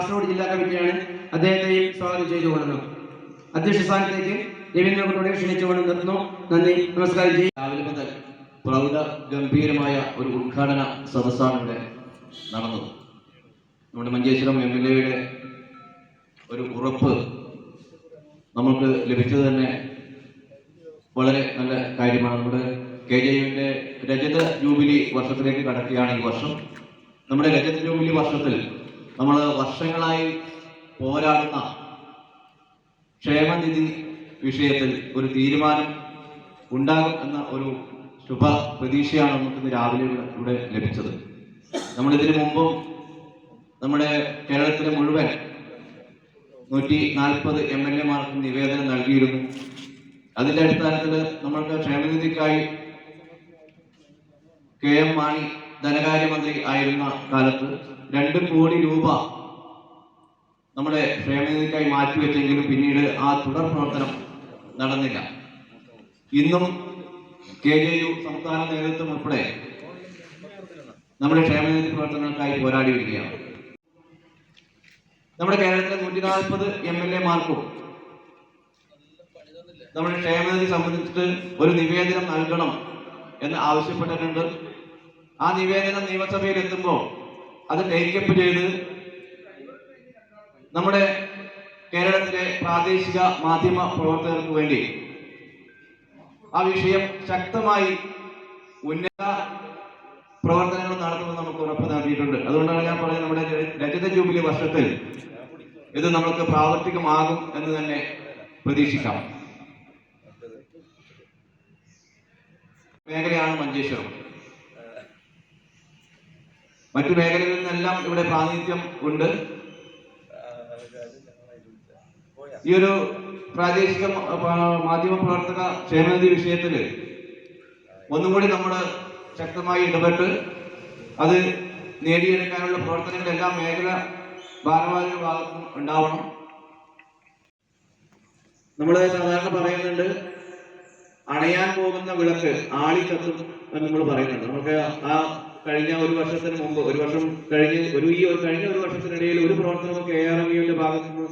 കാസർഗോഡ് ജില്ലാ കമ്മിറ്റിയാണ്. അദ്ദേഹത്തെയും സ്വാഗതം ചെയ്തുകൊള്ളുന്നു. അധ്യക്ഷ സ്ഥാനത്തേക്ക് രവീന്ദ്രകുമാറെ ക്ഷണിച്ചുകൊണ്ട് നിർത്തുന്നു. നന്ദി, നമസ്കാരം. രാവിലെ മുതൽ പ്രൗഢ ഗംഭീരമായ ഒരു ഉദ്ഘാടന സദസ്സാണ് ഇവിടെ നടന്നത്. നമ്മുടെ മഞ്ചേശ്വരം MLA ഒരു ഉറപ്പ് നമുക്ക് ലഭിച്ചത് തന്നെ വളരെ നല്ല കാര്യമാണ്. നമ്മുടെ KJUവിന്റെ രജത ജൂബിലി വർഷത്തിലേക്ക് കടക്കുകയാണ് ഈ വർഷം. നമ്മുടെ രജത ജൂബിലി വർഷത്തിൽ നമ്മൾ വർഷങ്ങളായി പോരാടുന്ന ക്ഷേമനിധി വിഷയത്തിൽ ഒരു തീരുമാനം ഉണ്ടാകും എന്ന ഒരു ശുഭ പ്രതീക്ഷയാണ് നമുക്ക് രാവിലെ ഇവിടെ ലഭിച്ചത്. നമ്മളിതിനു മുമ്പും നമ്മുടെ കേരളത്തിലെ മുഴുവൻ 140 MLA-മാർക്ക് നിവേദനം നൽകിയിരുന്നു. അതിന്റെ അടിസ്ഥാനത്തിൽ നമ്മൾക്ക് ക്ഷേമനിധിക്കായി KM മാണി ധനകാര്യമന്ത്രി ആയിരുന്ന കാലത്ത് 2 കോടി രൂപ നമ്മുടെ ക്ഷേമനിധിക്കായി മാറ്റിവെച്ചെങ്കിലും പിന്നീട് ആ തുടർ പ്രവർത്തനം നടന്നില്ല. ഇന്നും KJU സംസ്ഥാന നേതൃത്വം ഉൾപ്പെടെ നമ്മുടെ ക്ഷേമനിധി പ്രവർത്തനങ്ങൾക്കായി പോരാടി വരികയാണ്. നമ്മുടെ കേരളത്തിലെ 140 MLA-മാർക്കും നമ്മുടെ ക്ഷേമനിധി സംബന്ധിച്ചിട്ട് ഒരു നിവേദനം നൽകണം എന്ന് ആവശ്യപ്പെട്ടിട്ടുണ്ട്. ആ നിവേദനം നിയമസഭയിൽ എത്തുമ്പോൾ അത് ടേക്കപ്പ് ചെയ്ത് നമ്മുടെ കേരളത്തിലെ പ്രാദേശിക മാധ്യമ പ്രവർത്തകർക്ക് വേണ്ടി ആ വിഷയം ശക്തമായി ഉന്നത പ്രവർത്തനങ്ങൾ നടത്തുമെന്ന് നമുക്ക് ഉറപ്പ് നൽകിയിട്ടുണ്ട്. അതുകൊണ്ടാണ് ഞാൻ പറയുന്നത്, നമ്മുടെ രജത ജൂബിലി വർഷത്തിൽ ഇത് നമുക്ക് പ്രാവർത്തികമാകും എന്ന് തന്നെ പ്രതീക്ഷിക്കാം. മേഖലയാണ് മഞ്ചേശ്വരം. മറ്റു മേഖലകളിൽ നിന്നെല്ലാം ഇവിടെ പ്രാതിനിധ്യം ഉണ്ട്. ഈ ഒരു പ്രാദേശിക മാധ്യമ പ്രവർത്തക ക്ഷേമനിധി വിഷയത്തിൽ ഒന്നും കൂടി നമ്മൾ ശക്തമായി ഇടപെട്ട് അത് നേടിയെടുക്കാനുള്ള പ്രവർത്തനങ്ങൾ എല്ലാ മേഖല ഭാരവാഹികളുടെ ഭാഗത്തും ഉണ്ടാവണം. നമ്മൾ സാധാരണ പറയുന്നുണ്ട്, അണയാൻ പോകുന്ന വിളക്ക് ആളിക്കത്തും എന്ന് നമ്മൾ പറയുന്നുണ്ട്. നമുക്ക് ആ കഴിഞ്ഞ ഒരു വർഷത്തിന് മുമ്പ്, ഒരു വർഷം കഴിഞ്ഞ ഒരു വർഷത്തിനിടയിൽ ഒരു പ്രവർത്തനവും KRMUവിന്റെ ഭാഗത്തു നിന്ന്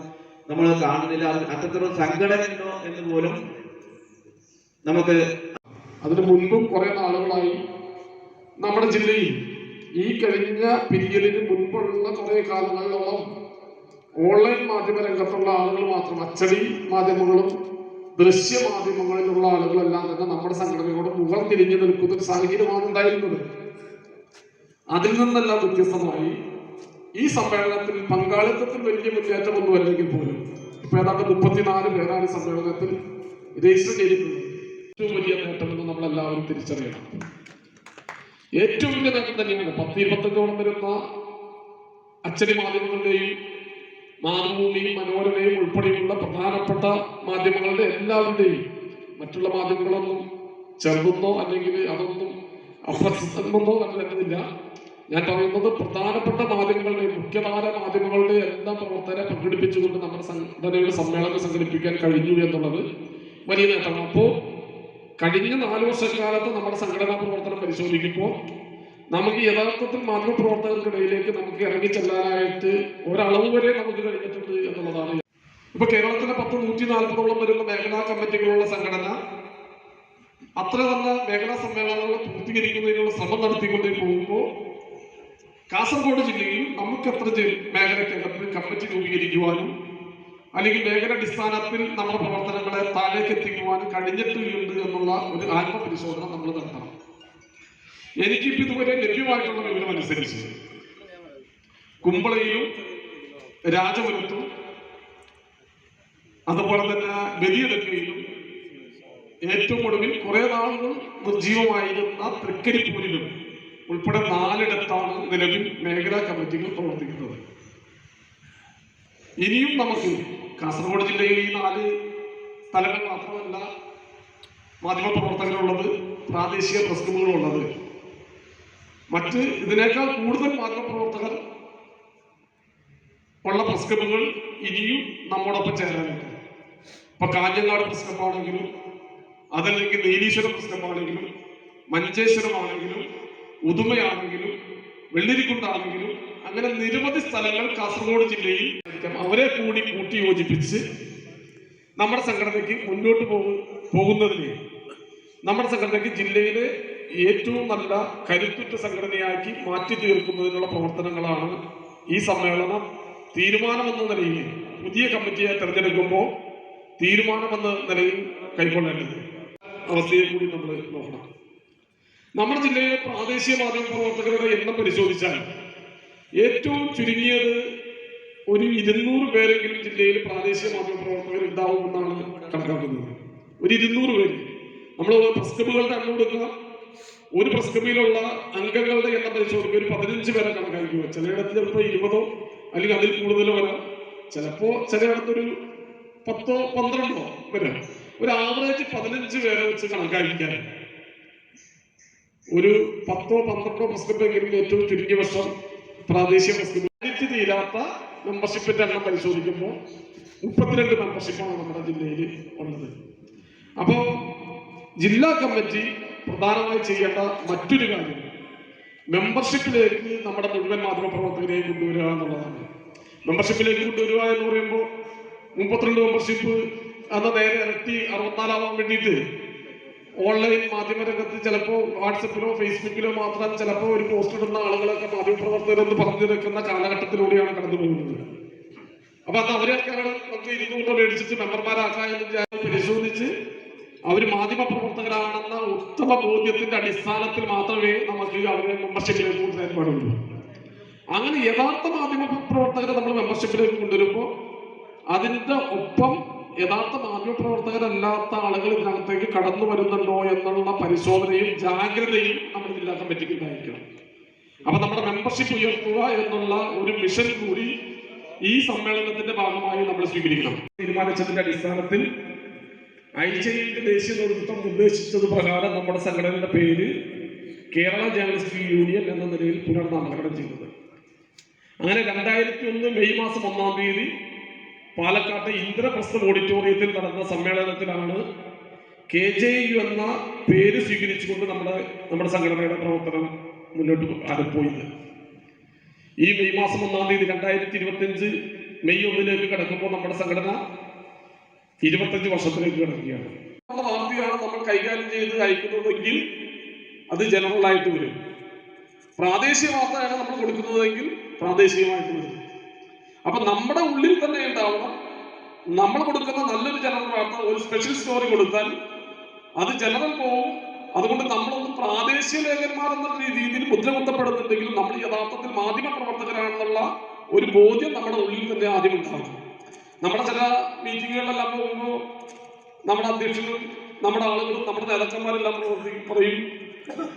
നമ്മൾ കാണുന്നില്ല. അത്തരത്തിലുള്ള സംഘടന ഉണ്ടോ എന്ന് പോലും നമുക്ക്. അതിന് മുൻപും കുറെ നാളുകളായി നമ്മുടെ ജില്ലയിൽ ഈ കഴിഞ്ഞ പീരിയഡിന് മുൻപുള്ള കുറെ കാലങ്ങളിലോളം ഓൺലൈൻ മാധ്യമ രംഗത്തുള്ള ആളുകൾ മാത്രം, അച്ചടി മാധ്യമങ്ങളും ദൃശ്യ മാധ്യമങ്ങളിലുള്ള ആളുകളെല്ലാം തന്നെ നമ്മുടെ സംഘടനയോട് മുഖം തിരിഞ്ഞു നിൽക്കുന്ന ഒരു സാഹചര്യമാണ് ഉണ്ടായിരുന്നത്. അതിൽ നിന്നെല്ലാം വ്യത്യസ്തമായി ഈ സമ്മേളനത്തിൽ പങ്കാളിത്തത്തിൽ വലിയ മുന്നേറ്റമൊന്നും അല്ലെങ്കിൽ പോലും ഇപ്പൊ ഏതാണ്ട് 34 പേരാണ് സമ്മേളനത്തിൽ രജിസ്റ്റർ ചെയ്തിട്ടുള്ളത്. ഏറ്റവും വലിയ നേട്ടമെന്ന് നമ്മളെല്ലാവരും തിരിച്ചറിയണം. ഏറ്റവും വലിയ നേട്ടം തന്നെയാണ്. 10-25 വരുന്ന അച്ചടി മാധ്യമങ്ങളുടെയും മാതൃഭൂമിയും മനോരമയും ഉൾപ്പെടെയുള്ള പ്രധാനപ്പെട്ട മാധ്യമങ്ങളുടെ എല്ലാവരുടെയും, മറ്റുള്ള മാധ്യമങ്ങളൊന്നും ചെറുതെന്നോ അല്ലെങ്കിൽ അതൊന്നും അപ്രസക്തമെന്നോ കരുതുന്നില്ല. ഞാൻ പറയുന്നത് പ്രധാനപ്പെട്ട മാധ്യമങ്ങളുടെ, മുഖ്യധാര മാധ്യമങ്ങളുടെ എല്ലാം പ്രവർത്തകരെ പങ്കെടുപ്പിച്ചുകൊണ്ട് നമ്മുടെ സംഘടനയുടെ സമ്മേളനം സംഘടിപ്പിക്കാൻ കഴിഞ്ഞു എന്നുള്ളത് വലിയ നേട്ടമാണ്. അപ്പോൾ കഴിഞ്ഞ 4 വർഷക്കാലത്ത് നമ്മുടെ സംഘടനാ പ്രവർത്തനം പരിശോധിക്കുമ്പോൾ നമുക്ക് യഥാർത്ഥത്തിൽ മാധ്യമപ്രവർത്തകർക്കിടയിലേക്ക് നമുക്ക് ഇറങ്ങിച്ചെല്ലാനായിട്ട് ഒരളവ് വരെ നമുക്ക് കഴിഞ്ഞിട്ടുണ്ട് എന്നുള്ളതാണ്. ഇപ്പൊ കേരളത്തിലെ 140 വരുന്ന മേഖലാ കമ്മിറ്റികളുള്ള സംഘടന അത്ര നല്ല മേഖലാ സമ്മേളനങ്ങൾ പൂർത്തീകരിക്കുന്നതിനുള്ള ശ്രമം നടത്തിക്കൊണ്ടേ പോകുമ്പോൾ കാസർഗോഡ് ജില്ലയിൽ നമുക്ക് എത്ര മേഖലക്കകത്ത് കമ്മിറ്റി രൂപീകരിക്കുവാനും അല്ലെങ്കിൽ മേഖലാടിസ്ഥാനത്തിൽ നമ്മുടെ പ്രവർത്തനങ്ങളെ താഴേക്ക് എത്തിക്കുവാനും കഴിഞ്ഞിട്ടുണ്ട് എന്നുള്ള ഒരു ആത്മപരിശോധന നമ്മൾ നടത്തണം. എനിക്കിപ്പോൾ ഇതുവരെ ലഭ്യമായിട്ടുള്ള വിവരം അനുസരിച്ച് കുമ്പളയിലും രാജപുരത്തും അതുപോലെ തന്നെ ബലിയടക്കയിലും ഏറ്റവും ഒടുവിൽ കുറെ നാളുകൾ നിർജീവമായിരുന്ന തൃക്കരിപ്പൂരിലും ഉൾപ്പെടെ 4ഇടത്താണ് നിലവിൽ മേഖലാ കമ്മിറ്റികൾ പ്രവർത്തിക്കുന്നത്. ഇനിയും നമുക്ക് കാസർഗോഡ് ജില്ലയിൽ ഈ 4 സ്ഥലങ്ങൾ മാത്രമല്ല മാധ്യമപ്രവർത്തകരുള്ളത്, പ്രാദേശിക പ്രസ് ക്ലബ്ബുകളുള്ളത്. മറ്റ് ഇതിനേക്കാൾ കൂടുതൽ മാധ്യമപ്രവർത്തകർ ഉള്ള പ്രസ് ക്ലബ്ബുകൾ ഇനിയും നമ്മോടൊപ്പം ചേരാനുണ്ട്. ഇപ്പൊ കാഞ്ഞങ്ങാട് പ്രസ് ക്ലബ്ബാണെങ്കിലും, അതല്ലെങ്കിൽ നീലീശ്വരം പ്രസ് ക്ലബ്ബാണെങ്കിലും, മഞ്ചേശ്വരമാണെങ്കിലും, ഉദുമയാണെങ്കിലും, വെള്ളിരിക്കുണ്ടാണെങ്കിലും അങ്ങനെ നിരവധി സ്ഥലങ്ങൾ കാസർഗോഡ് ജില്ലയിൽ അവരെ കൂടി കൂട്ടി യോജിപ്പിച്ച് നമ്മുടെ സംഘടനയ്ക്ക് മുന്നോട്ട് പോകുന്നതിന് നമ്മുടെ സംഘടനയ്ക്ക് ജില്ലയിലെ ഏറ്റവും നല്ല കരുത്തുറ്റ സംഘടനയാക്കി മാറ്റി തീർക്കുന്നതിനുള്ള പ്രവർത്തനങ്ങളാണ് ഈ സമ്മേളനം തീരുമാനമെന്ന നിലയിൽ പുതിയ കമ്മിറ്റിയെ തെരഞ്ഞെടുക്കുമ്പോൾ തീരുമാനമെന്ന നിലയിൽ കൈക്കൊള്ളേണ്ടത് അവസ്ഥയെ കൂടി നമ്മൾ നോക്കണം. നമ്മുടെ ജില്ലയിലെ പ്രാദേശിക മാധ്യമ പ്രവർത്തകരുടെ എണ്ണം പരിശോധിച്ചാൽ ഏറ്റവും ചുരുങ്ങിയത് ഒരു 200 പേരെങ്കിലും ജില്ലയിൽ പ്രാദേശിക മാധ്യമ പ്രവർത്തകർ ഉണ്ടാവുമെന്നാണ് കണക്കാക്കുന്നത്. ഒരു 200 പേര്. നമ്മൾ പ്രസ് ക്ലബുകളുടെ എണ്ണം എടുക്കുക, ഒരു പ്രസ് ക്ലബിലുള്ള അംഗങ്ങളുടെ എണ്ണം പരിശോധിക്കുക, ഒരു 15 പേരെ കണക്കാക്കുക. ചിലയിടത്ത് ചിലപ്പോൾ 20 അല്ലെങ്കിൽ അതിൽ കൂടുതലോ വരാം, ചിലപ്പോ ചിലയിടത്തൊരു 10 12 വരാം. ഒരു ആവറേജ് 15 പേരെ വെച്ച് കണക്കാക്കിക്കാൻ ഒരു 10 12 പ്രസ് ക്ലബെങ്കിലും ഏറ്റവും ചുരുങ്ങിയ വർഷം പ്രാദേശിക പ്രസ് ക്ലബ് തീരാത്ത മെമ്പർഷിപ്പിന്റെ എണ്ണം പരിശോധിക്കുമ്പോൾ 32 മെമ്പർഷിപ്പാണ് നമ്മുടെ ജില്ലയിൽ ഉള്ളത്. അപ്പോ ജില്ലാ കമ്മിറ്റി പ്രധാനമായി ചെയ്യേണ്ട മറ്റൊരു കാര്യം മെമ്പർഷിപ്പിലേക്ക് നമ്മുടെ മുഴുവൻ മാധ്യമ പ്രവർത്തകരെയും കൊണ്ടുവരിക എന്നുള്ളതാണ്. മെമ്പർഷിപ്പിലേക്ക് കൊണ്ടുവരിക എന്ന് പറയുമ്പോൾ 32 മെമ്പർഷിപ്പ് എന്ന നേരെ ഇരട്ടി 64 ആവാൻ വേണ്ടിയിട്ട് ഓൺലൈൻ മാധ്യമ രംഗത്ത് ചിലപ്പോൾ വാട്സപ്പിലോ ഫേസ്ബുക്കിലോ മാത്രം ചിലപ്പോൾ ഒരു പോസ്റ്റ് ഇടുന്ന ആളുകളൊക്കെ മാധ്യമപ്രവർത്തകരെന്ന് പറഞ്ഞു നിൽക്കുന്ന കാലഘട്ടത്തിലൂടെയാണ് കടന്നു പോകുന്നത്. അപ്പൊ അത് അവരെയൊക്കെയാണ് നമുക്ക് 200 മേടിച്ചിട്ട് മെമ്പർമാരാക്കാൻ പരിശോധിച്ച് അവർ മാധ്യമ പ്രവർത്തകരാണെന്ന ഉത്തമ ബോധ്യത്തിന്റെ അടിസ്ഥാനത്തിൽ മാത്രമേ നമുക്ക് അവരെ മെമ്പർഷിപ്പിലേക്ക് കൊണ്ടുവരാൻ പാടുള്ളൂ. അങ്ങനെ യഥാർത്ഥ മാധ്യമ പ്രവർത്തകരെ നമ്മൾ മെമ്പർഷിപ്പിലേക്ക് കൊണ്ടുവരുമ്പോൾ അതിന്റെ ഒപ്പം യഥാർത്ഥ മാധ്യമപ്രവർത്തകരല്ലാത്ത ആളുകൾ ഇതിനകത്തേക്ക് കടന്നു വരുന്നുണ്ടോ എന്നുള്ള പരിശോധനയും ജാഗ്രതയും നമ്മുടെ ജില്ലാ കമ്മിറ്റിക്ക് ഉണ്ടായിരിക്കണം. അപ്പൊ നമ്മുടെ മെമ്പർഷിപ്പ് ഉയർത്തുക എന്നുള്ള ഒരു മിഷൻ കൂടി ഈ സമ്മേളനത്തിന്റെ ഭാഗമായി നമ്മൾ സ്വീകരിക്കണം. തീരുമാനിച്ചതിന്റെ അടിസ്ഥാനത്തിൽ ഐജെയുടെ ദേശീയ നേതൃത്വം നിർദ്ദേശിച്ചത് പ്രകാരം നമ്മുടെ സംഘടനയുടെ പേര് കേരള ജേർണലിസ്റ്റ് യൂണിയൻ എന്ന നിലയിൽ പുനർനാമകരണം ചെയ്തത്. അങ്ങനെ 2001 മെയ് മാസം 1-ാം തീയതി പാലക്കാട്ടെ ഇന്ദ്രപ്രസ്ഥം ഓഡിറ്റോറിയത്തിൽ നടന്ന സമ്മേളനത്തിലാണ് KJU എന്ന പേര് സ്വീകരിച്ചുകൊണ്ട് നമ്മുടെ സംഘടനയുടെ പ്രവർത്തനം മുന്നോട്ട് പോയത്. ഈ മെയ് മാസം 1-ാം തീയതി 2025 മെയ് 1-ലേക്ക് കടക്കുമ്പോൾ നമ്മുടെ സംഘടന 25 വർഷത്തിലേക്ക് കിടക്കുകയാണ്. നമ്മുടെ വാർത്തയാണ് നമ്മൾ കൈകാര്യം ചെയ്ത് അയക്കുന്നതെങ്കിൽ അത് ജനറൽ ആയിട്ട് വരും. പ്രാദേശിക വാർത്തയാണ് നമ്മൾ കൊടുക്കുന്നതെങ്കിൽ പ്രാദേശികമായിട്ട് വരും. അപ്പൊ നമ്മുടെ ഉള്ളിൽ തന്നെ ഉണ്ടാവണം നമ്മൾ കൊടുക്കുന്ന നല്ലൊരു ജനറൽ വാർത്ത, ഒരു സ്പെഷ്യൽ സ്റ്റോറി കൊടുത്താൽ അത് ജനറൽ പോവും. അതുകൊണ്ട് നമ്മളൊന്ന് പ്രാദേശിക ലേഖകന്മാർ എന്ന രീതിയിൽ മുദ്രകുത്തപ്പെടുന്നുണ്ടെങ്കിലും നമ്മൾ യഥാർത്ഥത്തിൽ മാധ്യമ പ്രവർത്തകരാണെന്നുള്ള ഒരു ബോധ്യം നമ്മുടെ ഉള്ളിൽ തന്നെ ആദ്യം ഉണ്ടാവും. നമ്മുടെ ചില മീറ്റിങ്ങുകളിലെല്ലാം പോകുമ്പോൾ നമ്മുടെ അധ്യക്ഷനും നമ്മുടെ ആളുകളും നമ്മുടെ നേതാക്കന്മാരെല്ലാം പറയും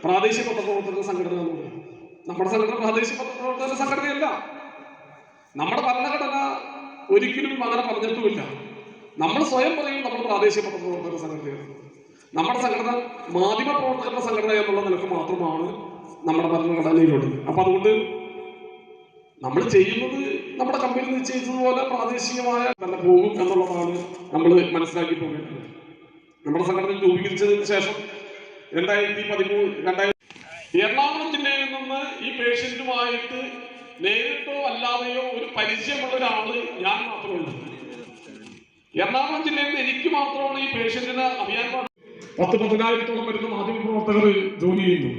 പ്രാദേശിക പത്രപ്രവർത്തക സംഘടന എന്ന് പറയും. നമ്മുടെ സംഘടന പ്രാദേശിക പത്രപ്രവർത്തക സംഘടനയല്ല. നമ്മുടെ ഭരണഘടന ഒരിക്കലും അങ്ങനെ പറഞ്ഞിട്ടുമില്ല. നമ്മൾ സ്വയം പറയും നമ്മൾ പ്രാദേശിക പത്രപ്രവർത്തക സംഘടനയാണ്. നമ്മുടെ സംഘടന മാധ്യമ പ്രവർത്തകരുടെ സംഘടന എന്നുള്ള നിലക്ക് മാത്രമാണ് നമ്മുടെ ഭരണഘടനയിലുള്ളത്. അപ്പൊ അതുകൊണ്ട് നമ്മൾ ചെയ്യുന്നത് നമ്മുടെ കമ്പനി നിശ്ചയിച്ചതുപോലെ പ്രാദേശികമായ തന്നെ പോകും എന്നുള്ളതാണ് നമ്മൾ മനസ്സിലാക്കി പോകേണ്ടത്. നമ്മുടെ സംഘടന രൂപീകരിച്ചതിന് ശേഷം 2013 എറണാകുളം ജില്ലയിൽ നിന്ന് ഈ പേഷ്യന്റുമായിട്ട് നേരിട്ടോ അല്ലാതെയോ ഒരു പരിചയമുള്ള ഒരാള് ഞാൻ മാത്രമേ ഉള്ളൂ. എറണാകുളം ജില്ലയിൽ നിന്ന് എനിക്ക് മാത്രമാണ് ഈ പേഷ്യന്റിനെ അറിയാൻ പാടില്ല. 10,000-ഓളം വരുന്ന മാധ്യമ പ്രവർത്തകർ ജോലി ചെയ്യുന്നു.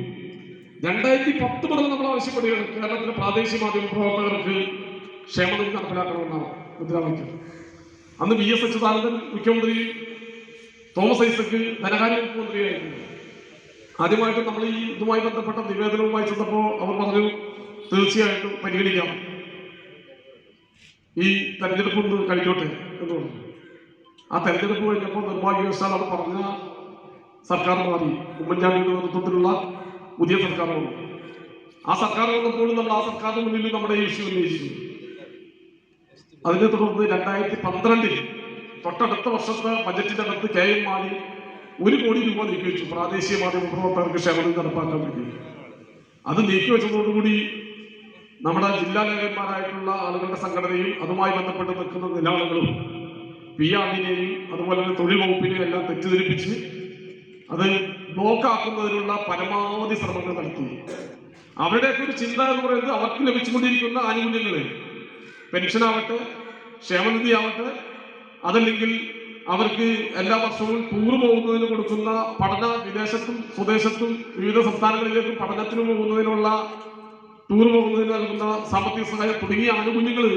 2010 മുതൽ നമ്മൾ ആവശ്യപ്പെടുകയാണ് കേരളത്തിലെ പ്രാദേശിക മാധ്യമ പ്രവർത്തകർക്ക് ക്ഷേമനിധി നടപ്പിലാക്കണമെന്നാണ് മുദ്രാവാക്യം. അന്ന് VS അച്യുതാനന്ദൻ മുഖ്യമന്ത്രി, തോമസ് ഐസക് ധനകാര്യ മുഖ്യമന്ത്രിയായിരുന്നു. ആദ്യമായിട്ട് നമ്മൾ ഈ ഇതുമായി ബന്ധപ്പെട്ട നിവേദനവുമായി ചെന്നപ്പോൾ അവർ പറഞ്ഞു തീർച്ചയായിട്ടും പരിഗണിക്കാം, ഈ തെരഞ്ഞെടുപ്പ് ഒന്ന് കഴിഞ്ഞോട്ടെ എന്ന് പറഞ്ഞു. ആ തെരഞ്ഞെടുപ്പ് കഴിഞ്ഞപ്പോൾ നിർഭാഗ്യവശാൽ അത് പറഞ്ഞ സർക്കാർ മാറി. ഉമ്മൻചാണ്ടിയുടെ നേതൃത്വത്തിലുള്ള പുതിയ സർക്കാർ വന്നു. ആ സർക്കാർ വന്നപ്പോഴും നമ്മൾ ആ സർക്കാരിന് മുന്നിൽ നമ്മുടെ ഇഷ്യൂ ഉന്നയിച്ചു. അതിനെ തുടർന്ന് 2012 തൊട്ടടുത്ത വർഷത്തെ ബജറ്റിനകത്ത് KM മാണി 1 കോടി രൂപ നീക്കിവെച്ചു പ്രാദേശിക മാധ്യമ പ്രവർത്തകർക്ക് ക്ഷേമനിധി നടപ്പാക്കാൻ വേണ്ടി. അത് നീക്കിവെച്ചതോടുകൂടി നമ്മുടെ ജില്ലാ ലേഖകന്മാരായിട്ടുള്ള ആളുകളുടെ സംഘടനയും അതുമായി ബന്ധപ്പെട്ട് നിൽക്കുന്ന നിലാളുകളും PRDനെയും അതുപോലെ തന്നെ തൊഴിൽ വകുപ്പിനെയും എല്ലാം തെറ്റിദ്ധരിപ്പിച്ച് അത് ബ്ലോക്കാക്കുന്നതിനുള്ള പരമാവധി ശ്രമങ്ങൾ നടത്തി. അവരുടെയൊക്കെ ഒരു ചിന്ത എന്ന് പറയുന്നത് അവർക്ക് ലഭിച്ചുകൊണ്ടിരിക്കുന്ന ആനുകൂല്യങ്ങൾ, പെൻഷനാവട്ടെ, ക്ഷേമനിധി ആവട്ടെ, അതല്ലെങ്കിൽ അവർക്ക് എല്ലാ വർഷവും ടൂർ പോകുന്നതിന് കൊടുക്കുന്ന പഠന, വിദേശത്തും സ്വദേശത്തും വിവിധ സംസ്ഥാനങ്ങളിലേക്കും പഠനത്തിന് പോകുന്നതിനുള്ള ടൂർ പോകുന്നതിന് നൽകുന്ന സാമ്പത്തിക സഹായം തുടങ്ങിയ ആനുകൂല്യങ്ങൾ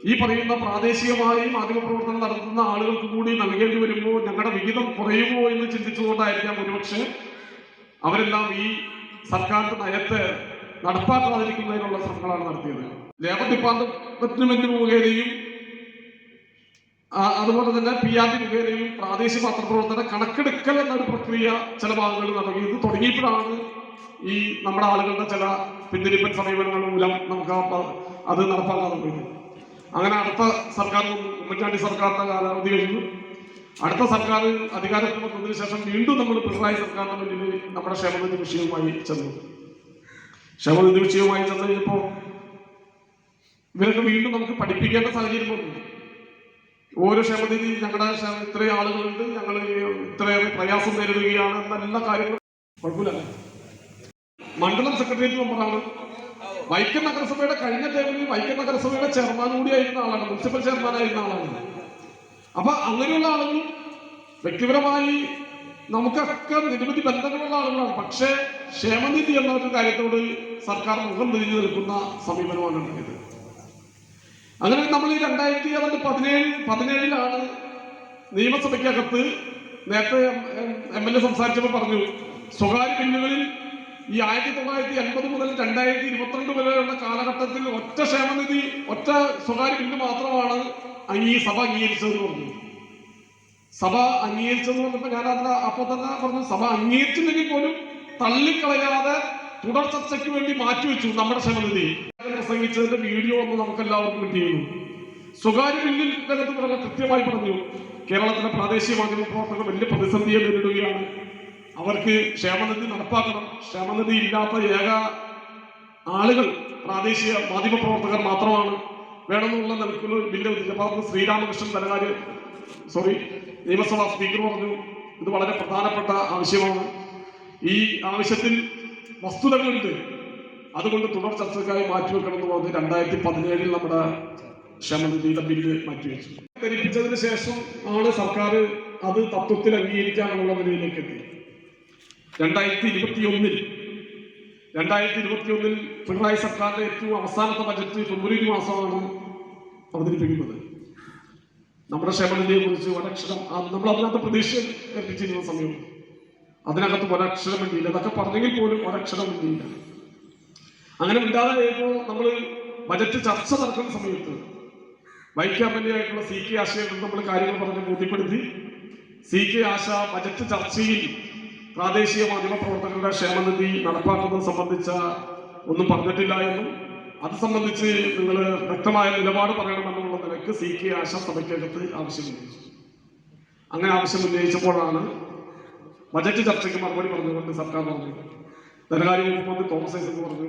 ഈ പറയുന്ന പ്രാദേശികമായി മാധ്യമപ്രവർത്തനം നടത്തുന്ന ആളുകൾക്ക് കൂടി നൽകേണ്ടി വരുമ്പോൾ ഞങ്ങളുടെ വിഹിതം കുറയുമോ എന്ന് ചിന്തിച്ചുകൊണ്ടായിരിക്കാം ഒരുപക്ഷെ അവരെല്ലാം ഈ സർക്കാരിന്റെ നയത്തെ നടപ്പാക്കാതിരിക്കുന്നതിനുള്ള ശ്രമങ്ങളാണ് നടത്തിയത്. ലേബർ ഡിപ്പാർട്ട്മെന്റ് മുഖേനയും അതുപോലെ തന്നെ PRD മുഖേനയും പ്രാദേശിക പത്രപ്രവർത്തന കണക്കെടുക്കൽ എന്നൊരു പ്രക്രിയ ചില ഭാഗങ്ങളിൽ നടത്തി. ഇത് തുടങ്ങിയപ്പോഴാണ് ഈ നമ്മുടെ ആളുകളുടെ ചില പിന്തിരിപ്പൻ സമീപനങ്ങൾ മൂലം നമുക്ക് അത് നടപ്പാക്കാതെ പോയത്. അങ്ങനെ അടുത്ത സർക്കാർ ഉമ്മൻചാണ്ടി സർക്കാരിന്റെ കാലാവധി കഴിഞ്ഞു. അടുത്ത സർക്കാർ അധികാരത്തിൽ വന്നതിന് ശേഷം വീണ്ടും നമ്മൾ പിണറായി സർക്കാരിന്റെ മുന്നിൽ നമ്മുടെ ക്ഷേമനിധി വിഷയവുമായി ചെന്നു. ക്ഷേമനിധി വിഷയവുമായി ചെന്ന് കഴിഞ്ഞപ്പോൾ ഇവരൊക്കെ വീണ്ടും നമുക്ക് പഠിപ്പിക്കേണ്ട സാഹചര്യം വന്നു. ഓരോ ക്ഷേമനിധി ഞങ്ങളുടെ ഇത്രയും ആളുകളുണ്ട്, ഞങ്ങൾ ഇത്രയേറെ പ്രയാസം നേരിടുകയാണ് എന്നെല്ലാ കാര്യങ്ങളും കുഴപ്പമില്ല. മണ്ഡലം സെക്രട്ടേറിയറ്റ് മെമ്പറാണ്. വൈക്കം നഗരസഭയുടെ കഴിഞ്ഞ ടൈമിൽ വൈക്കം നഗരസഭയുടെ ചെയർമാൻ കൂടിയായിരുന്ന ആളാണ്, മുനിസിപ്പൽ ചെയർമാനായിരുന്ന ആളാണ്. അപ്പൊ അങ്ങനെയുള്ള ആളുകളും വ്യക്തിപരമായി നമുക്കൊക്കെ നിരവധി ബന്ധങ്ങളുള്ള ആളുകളാണ്. പക്ഷേ ക്ഷേമനിധി എന്ന ഒരു കാര്യത്തോട് സർക്കാർ മുഖം തിരിഞ്ഞു നിൽക്കുന്ന സമീപനമാണ് ഉണ്ടായത്. അങ്ങനെ നമ്മൾ ഈ 2017 നിയമസഭയ്ക്കകത്ത് നേരത്തെ MLA സംസാരിച്ചപ്പോൾ പറഞ്ഞു, സ്വകാര്യ ബില്ലുകളിൽ ഈ 1980 മുതൽ 2022 വരെയുള്ള കാലഘട്ടത്തിൽ ഒറ്റ ക്ഷേമനിധി, ഒറ്റ സ്വകാര്യ ബില്ല് മാത്രമാണ് ഈ സഭ അംഗീകരിച്ചതെന്ന് പറഞ്ഞു. സഭ അംഗീകരിച്ചെന്ന് പറഞ്ഞപ്പോൾ ഞാൻ അതിന് അപ്പോൾ തന്നെ പറഞ്ഞു, സഭ അംഗീകരിച്ചില്ലെങ്കിൽ പോലും തള്ളിക്കളയാതെ തുടർ ചർച്ചയ്ക്ക് വേണ്ടി മാറ്റിവെച്ചു നമ്മുടെ ക്ഷേമനിധി. പ്രസംഗിച്ചതിന്റെ വീഡിയോ ഒന്ന് നമുക്ക് എല്ലാവർക്കും കിട്ടിയിരുന്നു. സ്വകാര്യ ബില്ലിന്റെ അകത്ത് വളരെ കൃത്യമായി പറഞ്ഞു, കേരളത്തിലെ പ്രാദേശിക മാധ്യമ പ്രവർത്തകർ വലിയ പ്രതിസന്ധിയെ നേരിടുകയാണ്, അവർക്ക് ക്ഷേമനിധി നടപ്പാക്കണം. ക്ഷേമനിധി ഇല്ലാത്ത ഏക ആളുകൾ പ്രാദേശിക മാധ്യമ പ്രവർത്തകർ മാത്രമാണ് വേണമെന്നുള്ള നിലയ്ക്കുള്ള ബില്ല് ജപ്പാൻ ശ്രീരാമകൃഷ്ണൻ നിയമസഭാ സ്പീക്കർ പറഞ്ഞു, ഇത് വളരെ പ്രധാനപ്പെട്ട ആവശ്യമാണ്, ഈ ആവശ്യത്തിൽ വസ്തുതകളുണ്ട്, അതുകൊണ്ട് തുടർ ചർച്ചയ്ക്കായി മാറ്റിവെക്കണം എന്ന് പറഞ്ഞ് 2017 നമ്മുടെ ക്ഷേമനിധിയുടെ ബില്ല് മാറ്റിവെച്ചു. ധരിപ്പിച്ചതിന് ശേഷം ആണ് സർക്കാർ അത് തത്വത്തിൽ അംഗീകരിക്കാനുള്ള നിലയിലേക്ക് എത്തി. 2021 പിണറായി സർക്കാരിന്റെ ഏറ്റവും അവസാനത്തെ ബജറ്റ് ഫെബ്രുവരി മാസമാണ് അവതരിപ്പിക്കുന്നത്. നമ്മുടെ ക്ഷേമനിധിയെ കുറിച്ച് ഒരക്ഷരം നമ്മൾ അതിനകത്ത് പ്രതീക്ഷ ഏൽപ്പിച്ചിരുന്ന സമയം അതിനകത്ത് ഒരക്ഷരം വേണ്ടിയില്ല. അതൊക്കെ പറഞ്ഞെങ്കിൽ പോലും ഒരക്ഷരം വേണ്ടിയില്ല. അങ്ങനെ ഉണ്ടാതായപ്പോൾ നമ്മൾ ബജറ്റ് ചർച്ച നടക്കുന്ന സമയത്ത് വൈക്കം MLA ആയിട്ടുള്ള CK ആശയുടെ നമ്മൾ കാര്യങ്ങൾ പറഞ്ഞ് ബോധ്യപ്പെടുത്തി. CK ആശ ബജറ്റ് ചർച്ചയിൽ പ്രാദേശിക മാധ്യമ പ്രവർത്തകരുടെ ക്ഷേമനിധി നടപ്പാക്കുന്നത് സംബന്ധിച്ച ഒന്നും പറഞ്ഞിട്ടില്ല എന്നും അത് സംബന്ധിച്ച് നിങ്ങൾ വ്യക്തമായ നിലപാട് പറയണമെന്നുള്ള നിലയ്ക്ക് CK ആശ സഭയ്ക്കകത്ത് ആവശ്യം ഉന്നയിച്ചു. അങ്ങനെ ആവശ്യം ഉന്നയിച്ചപ്പോഴാണ് ബജറ്റ് ചർച്ചയ്ക്ക് മറുപടി പറഞ്ഞുകൊണ്ട് സർക്കാർ പറഞ്ഞു, ധനകാര്യ വകുപ്പ് മന്ത്രി തോമസ് ഐസക് പറഞ്ഞു,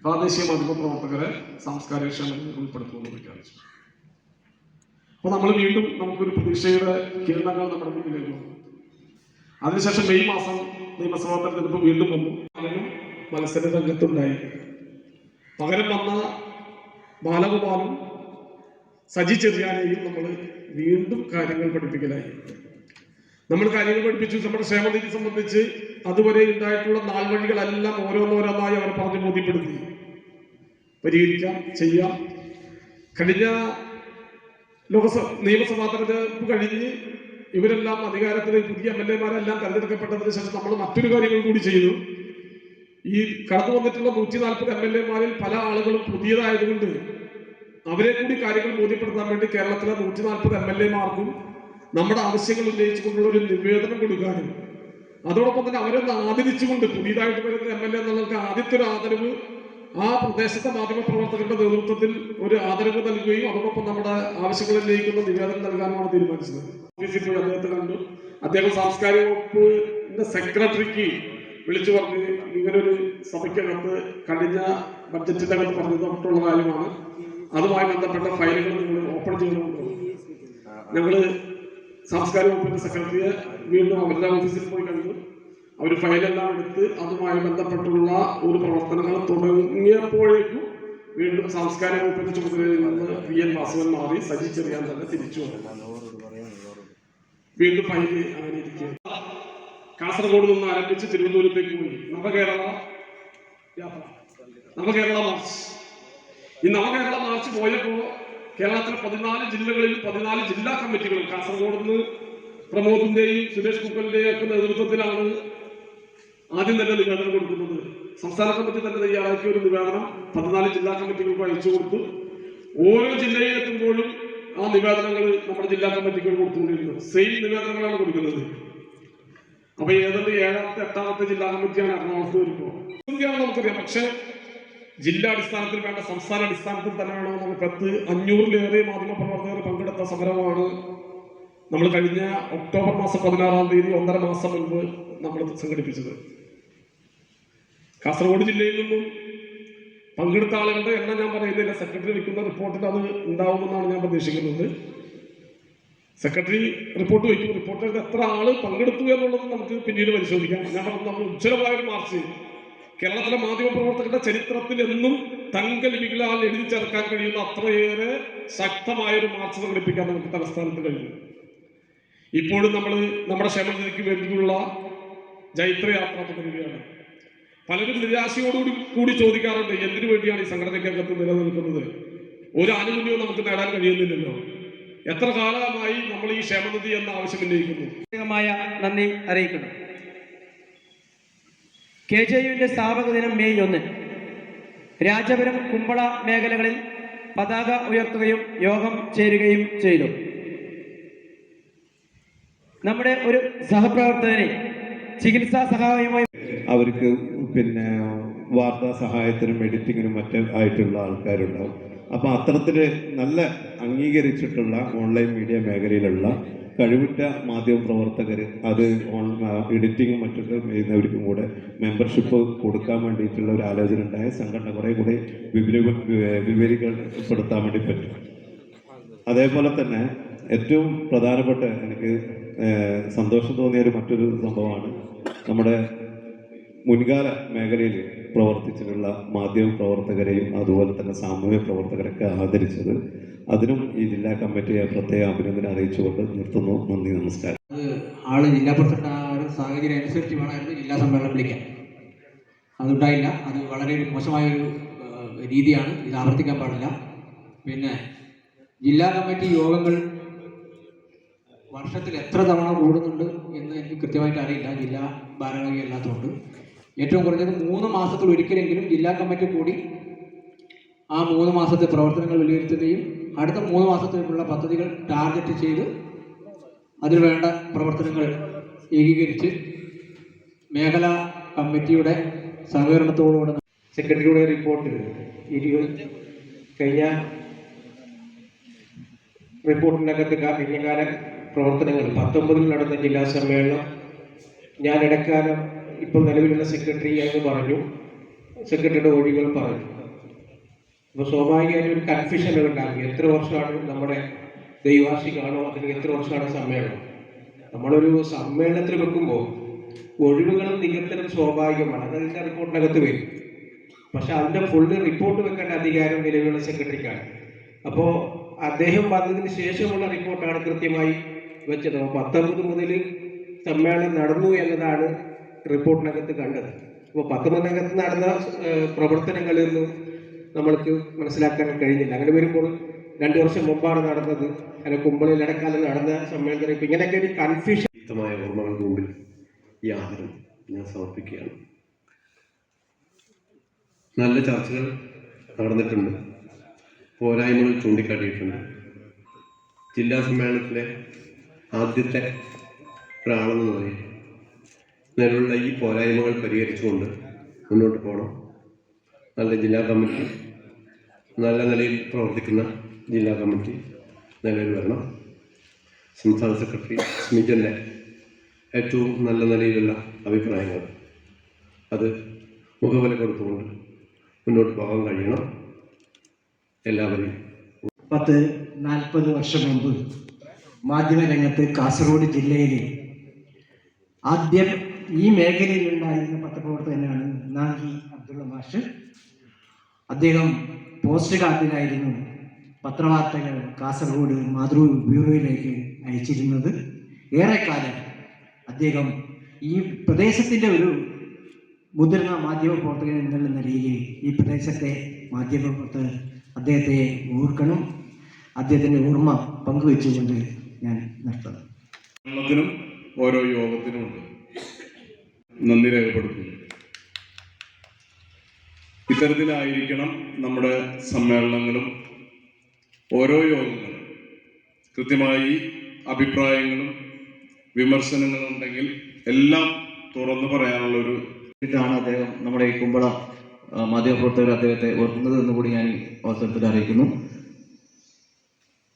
പ്രാദേശിക മാധ്യമ പ്രവർത്തകരെ സാംസ്കാരിക ക്ഷേമത്തിൽ ഉൾപ്പെടുത്തുമെന്ന് പ്രഖ്യാപിച്ചു. അപ്പൊ നമ്മൾ വീണ്ടും നമുക്കൊരു പ്രതീക്ഷയുടെ കിരണങ്ങൾ നമ്മുടെ മുന്നിലേക്ക് വന്നു. അതിനുശേഷം മെയ് മാസം നിയമസഭാ തെരഞ്ഞെടുപ്പ് വീണ്ടും വന്നു. പലരും മത്സര രംഗത്തുണ്ടായി. പകരം വന്ന ബാലഗോപാലും സജി ചെറിയാനെയും നമ്മൾ വീണ്ടും കാര്യങ്ങൾ പഠിപ്പിക്കലായി. നമ്മൾ കാര്യങ്ങൾ പഠിപ്പിച്ചു. നമ്മുടെ ക്ഷേമനിധി സംബന്ധിച്ച് അതുവരെ ഉണ്ടായിട്ടുള്ള നാൾവഴികളെല്ലാം ഓരോന്നോരോന്നായി അവർ പറഞ്ഞ് ബോധ്യപ്പെടുത്തി. പരിഹരിക്കാം, ചെയ്യാം. കഴിഞ്ഞ നിയമസഭാ തെരഞ്ഞെടുപ്പ് കഴിഞ്ഞ് ഇവരെല്ലാം അധികാരത്തിലെ പുതിയ MLA-മാരെല്ലാം തെരഞ്ഞെടുക്കപ്പെട്ടതിന് ശേഷം നമ്മൾ മറ്റൊരു കാര്യങ്ങൾ കൂടി ചെയ്തു. ഈ കടന്നു വന്നിട്ടുള്ള 140 MLA-മാരിൽ പല ആളുകളും പുതിയതായതുകൊണ്ട് അവരെ കൂടി കാര്യങ്ങൾ ബോധ്യപ്പെടുത്താൻ വേണ്ടി കേരളത്തിലെ 140 MLA-മാർക്കും നമ്മുടെ ആവശ്യങ്ങൾ ഉന്നയിച്ചുകൊണ്ടുള്ള ഒരു നിവേദനം കൊടുക്കാനും അതോടൊപ്പം തന്നെ അവരൊന്ന് ആദരിച്ചുകൊണ്ട് പുതിയതായിട്ട് വരുന്ന MLA എന്നുള്ളവർക്ക് ആദ്യത്തെ ഒരു ആദരവ് ആ പ്രദേശത്തെ മാധ്യമ പ്രവർത്തകരുടെ നേതൃത്വത്തിൽ ഒരു ആദരവ് നൽകുകയും അതോടൊപ്പം നമ്മുടെ ആവശ്യങ്ങൾ ഉന്നയിക്കുന്ന നിവേദനം നൽകാനുമാണ് തീരുമാനിച്ചത്. ഓഫീസിൽ പോയി അദ്ദേഹത്തെ കണ്ടു. അദ്ദേഹം സാംസ്കാരിക വകുപ്പിന്റെ സെക്രട്ടറിക്ക് വിളിച്ചു പറഞ്ഞ് ഇങ്ങനൊരു സഭയ്ക്കകത്ത് കഴിഞ്ഞ ബഡ്ജറ്റിന്റെ അകത്ത് പറഞ്ഞിട്ടുള്ള കാര്യമാണ്, അതുമായി ബന്ധപ്പെട്ട ഫയലുകൾ നിങ്ങൾ ഓപ്പൺ ചെയ്യണമെന്ന് ഞങ്ങള് സാംസ്കാരിക വകുപ്പിന്റെ സെക്രട്ടറിയെ വീണ്ടും അവരുടെ ഓഫീസിൽ പോയി കണ്ടു. അവർ ഫയലെല്ലാം എടുത്ത് അതുമായി ബന്ധപ്പെട്ടുള്ള ഒരു പ്രവർത്തനങ്ങൾ തുടങ്ങിയപ്പോഴേക്കും വീണ്ടും സാംസ്കാരിക വകുപ്പിന്റെ ചുമതലയിൽ നിന്ന് VN വാസവൻ മാറി സജി ചെറിയാൻ തന്നെ തിരിച്ചു വന്നു. വീണ്ടും ഫയല് അങ്ങനെ ഇരിക്കുക. കാസർഗോഡ് നിന്ന് ആരംഭിച്ച് തിരുവനന്തപുരത്തേക്ക് പോയി നവകേരള യാത്ര, നവകേരള മാർച്ച്. ഈ നവകേരള മാർച്ച് പോയപ്പോൾ കേരളത്തിലെ 14 ജില്ലകളിൽ 14 ജില്ലാ കമ്മിറ്റികൾ, കാസർഗോഡ് നിന്ന് പ്രമോദിന്റെയും സുരേഷ് കുക്കലിന്റെയും ഒക്കെ നേതൃത്വത്തിലാണ് ആദ്യം തന്നെ നിവേദനം കൊടുക്കുന്നത്. സംസ്ഥാന കമ്മിറ്റി തന്നെ തയ്യാറാക്കിയ ഒരു നിവേദനം 14 ജില്ലാ കമ്മിറ്റികൾക്ക് അയച്ചു കൊടുത്തു. ഓരോ ജില്ലയിലെത്തുമ്പോഴും ആ നിവേദനങ്ങൾ നമ്മുടെ ജില്ലാ കമ്മിറ്റികൾ കൊടുത്തുകൊണ്ടിരുന്നത് സെയിം നിവേദനങ്ങളാണ് കൊടുക്കുന്നത്. അപ്പൊ ഏതാണ്ട് 7ാമത്തെ 8ാമത്തെ ജില്ലാ കമ്മിറ്റിയാണ് എറണാകുളത്ത് വരുമ്പോൾ നമുക്കറിയാം. പക്ഷെ ജില്ലാ അടിസ്ഥാനത്തിൽ വേണ്ട സംസ്ഥാന അടിസ്ഥാനത്തിൽ തന്നെയാണ് നമ്മൾ 500-ലേറെ മാധ്യമപ്രവർത്തകർ പങ്കെടുത്ത സമരമാണ് നമ്മൾ കഴിഞ്ഞ ഒക്ടോബർ മാസം 16-ാം തീയതി 1.5 മാസം മുൻപ് നമ്മൾ സംഘടിപ്പിച്ചത്. കാസർഗോഡ് ജില്ലയിൽ നിന്നും പങ്കെടുത്ത ആളുകളുടെ എണ്ണം ഞാൻ പറയുന്നില്ല, സെക്രട്ടറി വയ്ക്കുന്ന റിപ്പോർട്ടിൽ അത് ഉണ്ടാവുമെന്നാണ് ഞാൻ പ്രതീക്ഷിക്കുന്നത്. സെക്രട്ടറി റിപ്പോർട്ട് വയ്ക്കും. റിപ്പോർട്ടിൽ എത്ര ആള് പങ്കെടുത്തു എന്നുള്ളത് നമുക്ക് പിന്നീട് പരിശോധിക്കാം. ഞാൻ പറഞ്ഞു, നമ്മൾ ഉജ്ജ്വലമായ ഒരു മാർച്ച് കേരളത്തിലെ മാധ്യമപ്രവർത്തകരുടെ ചരിത്രത്തിൽ എന്നും തങ്കലിപികളാൽ എഴുതി ചേർക്കാൻ കഴിയുന്ന അത്രയേറെ ശക്തമായൊരു മാർച്ച് സംഘടിപ്പിക്കാൻ നമുക്ക് തലസ്ഥാനത്ത് കഴിഞ്ഞു. ഇപ്പോഴും നമ്മൾ നമ്മുടെ ക്ഷേമനിധിക്ക് വേണ്ടിയുള്ള ജൈത്രയാത്ര തുടരുകയാണ്. പലരും നിരാശയോടുകൂടി ചോദിക്കാറുണ്ട്, എന്തിനു വേണ്ടിയാണ് ഈ സംഘടനയ്ക്കകത്ത് നിലനിൽക്കുന്നത്? ഒരു ആനുകൂല്യവും നമുക്ക് നേടാൻ കഴിയുന്നില്ലല്ലോ. എത്ര കാലമായി നമ്മൾ ഈ ക്ഷേമനിധി എന്ന ആവശ്യം ഉന്നയിക്കുന്നു? പ്രത്യേകമായ നന്ദി അറിയിക്കുന്നു. KJUവിന്റെ സ്ഥാപക ദിനം മെയ് 1. രാജപുരം, കുമ്പള മേഖലകളിൽ പതാക ഉയർത്തുകയും യോഗം ചേരുകയും ചെയ്തു. നമ്മുടെ ഒരു സഹപ്രവർത്തകനെ ചികിത്സാ സഹായവുമായി അവർക്ക് വാർത്താ സഹായത്തിനും എഡിറ്റിങ്ങിനും മറ്റും ആയിട്ടുള്ള ആൾക്കാരുണ്ടാവും. അപ്പോൾ അത്തരത്തിൽ നല്ല അംഗീകരിച്ചിട്ടുള്ള ഓൺലൈൻ മീഡിയ മേഖലയിലുള്ള കഴിവുറ്റ മാധ്യമപ്രവർത്തകർ അത് എഡിറ്റിങ്ങും മറ്റൊക്കെ ചെയ്യുന്നവർക്കും കൂടെ മെമ്പർഷിപ്പ് കൊടുക്കാൻ വേണ്ടിയിട്ടുള്ള ഒരു ആലോചന ഉണ്ടായ സംഘടന കുറേ കൂടെ വിവരിക്കപ്പെടുത്താൻ വേണ്ടി പറ്റും. അതേപോലെ തന്നെ ഏറ്റവും പ്രധാനപ്പെട്ട എനിക്ക് സന്തോഷം തോന്നിയ മറ്റൊരു സംഭവമാണ് നമ്മുടെ മുൻകാല മേഖലയിൽ പ്രവർത്തിച്ചിട്ടുള്ള മാധ്യമ പ്രവർത്തകരെയും അതുപോലെ തന്നെ സാമൂഹ്യ പ്രവർത്തകരൊക്കെ ആദരിച്ചത്. അതിനും ഈ ജില്ലാ കമ്മിറ്റിയെ പ്രത്യേക അഭിനന്ദനം അറിയിച്ചുകൊണ്ട് നിർത്തുന്നു. നന്ദി, നമസ്കാരം. ആള് ജില്ലാ പ്രസിഡന്റ് ആ ഒരു സാഹചര്യം അനുസരിച്ച് വേണമായിരുന്നു ജില്ലാ സമ്മേളനം വിളിക്കാൻ. അതുണ്ടായില്ല. അത് വളരെ മോശമായൊരു രീതിയാണ്. ഇത് ആവർത്തിക്കാൻ പാടില്ല. പിന്നെ ജില്ലാ കമ്മിറ്റി യോഗങ്ങൾ വർഷത്തിൽ എത്ര തവണ കൂടുന്നുണ്ട് എന്ന് എനിക്ക് കൃത്യമായിട്ട് അറിയില്ല, ജില്ലാ ഭാരവാഹി അല്ലാത്തതുകൊണ്ട്. ഏറ്റവും കുറഞ്ഞത് 3 മാസത്തിൽ ഒരിക്കലെങ്കിലും ജില്ലാ കമ്മിറ്റി കൂടി ആ 3 മാസത്തെ പ്രവർത്തനങ്ങൾ വിലയിരുത്തുകയും അടുത്ത 3 മാസത്തേക്കുള്ള പദ്ധതികൾ ടാർഗറ്റ് ചെയ്ത് അതിന് വേണ്ട പ്രവർത്തനങ്ങൾ ഏകീകരിച്ച് മേഖലാ കമ്മിറ്റിയുടെ സഹകരണത്തോടുകൂടെ സെക്രട്ടറിയുടെ റിപ്പോർട്ട് കഴിഞ്ഞ റിപ്പോർട്ടിനകത്ത് കഴിഞ്ഞകാല പ്രവർത്തനങ്ങൾ 19-ൽ നടന്ന ജില്ലാ സമ്മേളനം ഞാൻ ഇടക്കാലം ഇപ്പോൾ നിലവിലുള്ള സെക്രട്ടറി എന്ന് പറഞ്ഞു, സെക്രട്ടറിയുടെ ഒഴികൾ പറഞ്ഞു. അപ്പോൾ സ്വാഭാവികമായിട്ട് ഒരു കൺഫ്യൂഷൻ ഉണ്ടാക്കി. എത്ര വർഷമാണ് നമ്മുടെ ദൈവാർഷികമാണോ അല്ലെങ്കിൽ എത്ര വർഷമാണ് സമ്മേളനം? നമ്മളൊരു സമ്മേളനത്തിൽ വെക്കുമ്പോൾ ഒഴിവുകളും നികത്തലും സ്വാഭാവികമാണ്, അതിൻ്റെ റിപ്പോർട്ടിനകത്ത് വരും. പക്ഷെ അതിൻ്റെ ഫുള്ള് റിപ്പോർട്ട് വെക്കേണ്ട അധികാരം നിലവിലുള്ള സെക്രട്ടറിക്കാണ്. അപ്പോൾ അദ്ദേഹം വന്നതിന് ശേഷമുള്ള റിപ്പോർട്ടാണ് കൃത്യമായി വെച്ചത്. അപ്പോൾ 19 മുതൽ സമ്മേളനം നടന്നു എന്നതാണ് റിപ്പോർട്ടിനകത്ത് കണ്ടത്. അപ്പോൾ 19-നകത്ത് നടന്ന പ്രവർത്തനങ്ങളിൽ നിന്നും നമ്മൾക്ക് മനസ്സിലാക്കാൻ കഴിഞ്ഞില്ല. അങ്ങനെ വരുമ്പോൾ 2 വർഷം മുമ്പാണ് നടന്നത്, അല്ലെങ്കിൽ കുമ്പളയിൽ ഇടക്കാലം നടന്ന സമ്മേളനം. ഇപ്പം ഇങ്ങനെയൊക്കെ ഒരു കൺഫ്യൂഷൻ. വ്യക്തമായ ഓർമ്മകൾക്ക് മുമ്പിൽ ഈ ആദരം ഞാൻ സമർപ്പിക്കുകയാണ്. നല്ല ചർച്ചകൾ നടന്നിട്ടുണ്ട്, പോരായ്മകൾ ചൂണ്ടിക്കാട്ടിയിട്ടുണ്ട്. ജില്ലാ സമ്മേളനത്തിലെ ആദ്യത്തെ ഒരാളെന്ന നിലയിൽ നിലവിലുള്ള ഈ പോരായ്മകൾ പരിഹരിച്ചുകൊണ്ട് മുന്നോട്ട് പോകണം. നല്ല ജില്ലാ കമ്മിറ്റി, നല്ല നിലയിൽ പ്രവർത്തിക്കുന്ന ജില്ലാ കമ്മിറ്റി നിലവിൽ വരണം. സംസ്ഥാന സെക്രട്ടറി സ്മിജൻ്റെ ഏറ്റവും നല്ല നിലയിലുള്ള അഭിപ്രായങ്ങൾ അത് മുഖവില കൊടുത്തുകൊണ്ട് മുന്നോട്ട് പോകാൻ കഴിയണം. എല്ലാവരെയും 40 വർഷം മുമ്പ് മാധ്യമരംഗത്ത് കാസർഗോഡ് ജില്ലയിൽ ആദ്യം ഈ മേഖലയിലുണ്ടായിരുന്ന പത്രപ്രവർത്തകനാണ് നാഗി അബ്ദുള്ള മാഷ്. അദ്ദേഹം പോസ്റ്റ് കാർഡിലായിരുന്നു പത്രവാർത്തകൾ കാസർഗോഡ് മാതൃ ബ്യൂറോയിലേക്ക് അയച്ചിരുന്നത്. ഏറെക്കാലം അദ്ദേഹം ഈ പ്രദേശത്തിൻ്റെ ഒരു മുതിർന്ന മാധ്യമപ്രവർത്തകൻ എന്നുള്ള നിലയിൽ ഈ പ്രദേശത്തെ മാധ്യമപ്രവർത്തകർ അദ്ദേഹത്തെ ഓർക്കണം. അദ്ദേഹത്തിൻ്റെ ഓർമ്മ പങ്കുവെച്ചുകൊണ്ട് ഞാൻ നിർത്തുന്നു. ത്തിനും ഓരോ യോഗത്തിനുമുണ്ട്. നന്ദി രേഖപ്പെടുത്തുന്നു. ഇത്തരത്തിലായിരിക്കണം നമ്മുടെ സമ്മേളനങ്ങളും ഓരോ യോഗങ്ങളും. കൃത്യമായി അഭിപ്രായങ്ങളും വിമർശനങ്ങളും ഉണ്ടെങ്കിൽ എല്ലാം തുറന്നു പറയാനുള്ളൊരു ാണ് അദ്ദേഹം നമ്മുടെ ഈ കുമ്പള മാധ്യമപ്രവർത്തകർ അദ്ദേഹത്തെ ഓർക്കുന്നത് എന്ന് കൂടി ഞാൻ ഈ അവസരത്തിൽ അറിയിക്കുന്നു.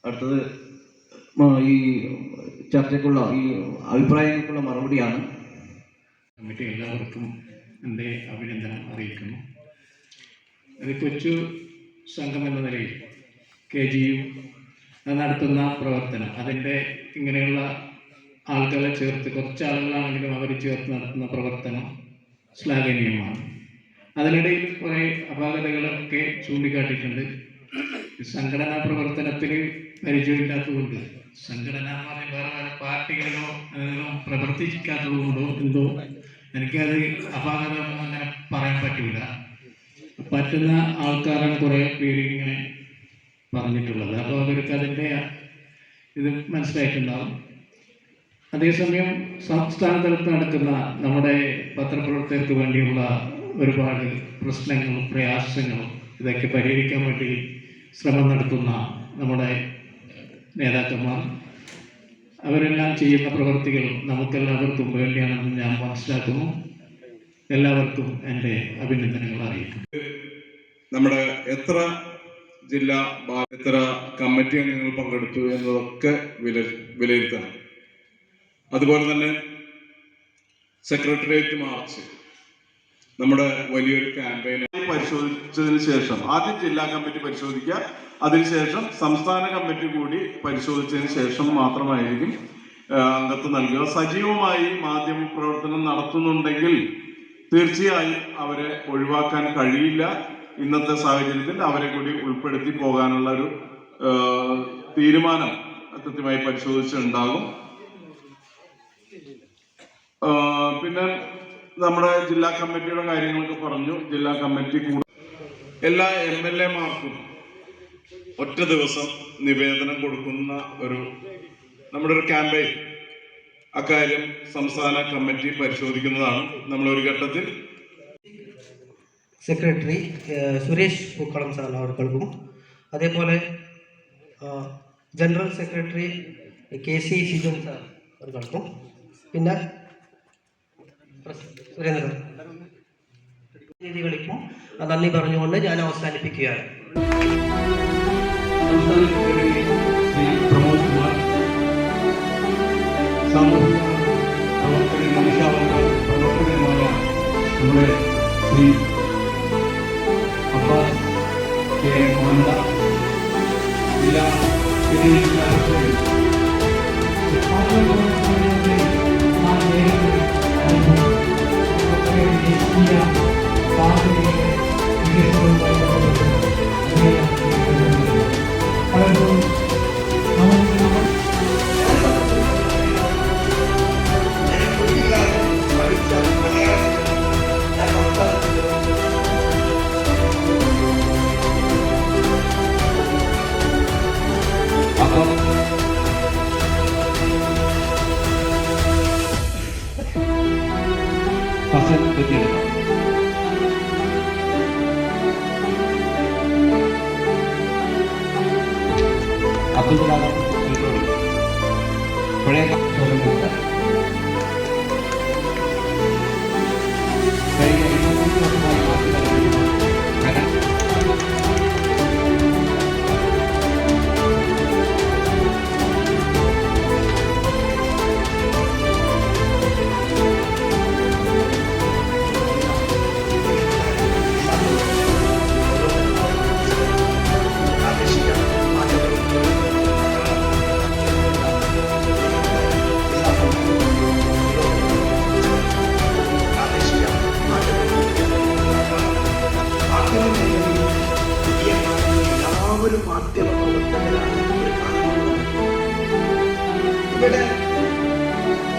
അടുത്തത് ഈ ചർച്ചയ്ക്കുള്ള ഈ അഭിപ്രായങ്ങൾക്കുള്ള മറുപടിയാണ്. കമ്മിറ്റി എല്ലാവർക്കും എൻ്റെ അഭിനന്ദനം അറിയിക്കുന്നു. ഒരു കൊച്ചു സംഘം എന്ന നിലയിൽ KGU നടത്തുന്ന പ്രവർത്തനം, അതിൻ്റെ ഇങ്ങനെയുള്ള ആളുകളെ ചേർത്ത്, കുറച്ച് ആളുകളാണെങ്കിലും അവർ ചേർത്ത് നടത്തുന്ന പ്രവർത്തനം ശ്ലാഘനീയമാണ്. അതിനിടയിൽ കുറേ അപാകതകളൊക്കെ ചൂണ്ടിക്കാട്ടിയിട്ടുണ്ട്. സംഘടനാ പ്രവർത്തനത്തിന് പരിചയമില്ലാത്തതുകൊണ്ട്, സംഘടന എന്ന് പറയുമ്പോൾ വേറെ വേറെ പാർട്ടികളിലോ പ്രവർത്തിക്കാത്തത് കൊണ്ടോ എന്തോ എനിക്കത് അപാകതമൊന്നും അങ്ങനെ പറയാൻ പറ്റില്ല. പറ്റുന്ന ആൾക്കാരാണ് കുറേ പേര് ഇങ്ങനെ പറഞ്ഞിട്ടുള്ളത്. അപ്പോൾ അവർക്ക് അതിൻ്റെ ഇത് മനസ്സിലായിട്ടുണ്ടാവും. അതേസമയം സംസ്ഥാന തലത്ത് നടക്കുന്ന നമ്മുടെ പത്രപ്രവർത്തകർക്ക് വേണ്ടിയുള്ള ഒരുപാട് പ്രശ്നങ്ങളും പ്രയാസങ്ങളും ഇതൊക്കെ പരിഹരിക്കാൻ വേണ്ടി ശ്രമം നടത്തുന്ന നമ്മുടെ നേതാക്കന്മാർ, അവരെല്ലാം ചെയ്യുന്ന പ്രവൃത്തികൾ നമുക്കെല്ലാവർക്കും വേണ്ടിയാണെന്ന് ഞാൻ മനസ്സിലാക്കുന്നു. എല്ലാവർക്കും എൻ്റെ അഭിനന്ദനങ്ങൾ അറിയിക്കുന്നു. നമ്മുടെ എത്ര ജില്ലാ എത്ര കമ്മിറ്റി അംഗങ്ങൾ പങ്കെടുത്തു എന്നതൊക്കെ വിലയിരുത്തണം. അതുപോലെ തന്നെ സെക്രട്ടേറിയറ്റ് മാർച്ച് നമ്മുടെ വലിയൊരു ക്യാമ്പയിൻ പരിശോധിച്ചതിന് ശേഷം ആദ്യം ജില്ലാ കമ്മിറ്റി പരിശോധിക്കുക, അതിനുശേഷം സംസ്ഥാന കമ്മിറ്റി കൂടി പരിശോധിച്ചതിന് ശേഷം മാത്രമായിരിക്കും അംഗത്വം നൽകുക. സജീവമായി മാധ്യമ പ്രവർത്തനം നടത്തുന്നുണ്ടെങ്കിൽ തീർച്ചയായും അവരെ ഒഴിവാക്കാൻ കഴിയില്ല. ഇന്നത്തെ സാഹചര്യത്തിൽ അവരെ കൂടി ഉൾപ്പെടുത്തി പോകാനുള്ള ഒരു തീരുമാനം കൃത്യമായി പരിശോധിച്ചുണ്ടാകും. പിന്നെ നമ്മുടെ ജില്ലാ കമ്മിറ്റിയുടെ കാര്യങ്ങളൊക്കെ പറഞ്ഞു. ജില്ലാ കമ്മിറ്റി എല്ലാ MLA-മാർക്കും ഒറ്റ ദിവസം നിവേദനം കൊടുക്കുന്ന നമ്മുടെ ഒരു ക്യാമ്പയിൻ, അക്കാര്യം സംസ്ഥാന കമ്മിറ്റി പരിശോധിക്കുന്നതാണ്. നമ്മളൊരു ഘട്ടത്തിൽ സെക്രട്ടറി സുരേഷ് പൂക്കളം സാർ അവർക്കും, അതേപോലെ general secretary KC Shijan sir അവർക്കും, പിന്നെ സുരേന്ദ്രൻ രീതികളിക്കും നന്ദി പറഞ്ഞുകൊണ്ട് ഞാൻ അവസാനിപ്പിക്കുകയാണ്. സാമൂഹിക പ്രവർത്തകരുമായ നമ്മുടെ ശ്രീ അബ്ബാസ് K. മോഹൻദ, ജില്ലാ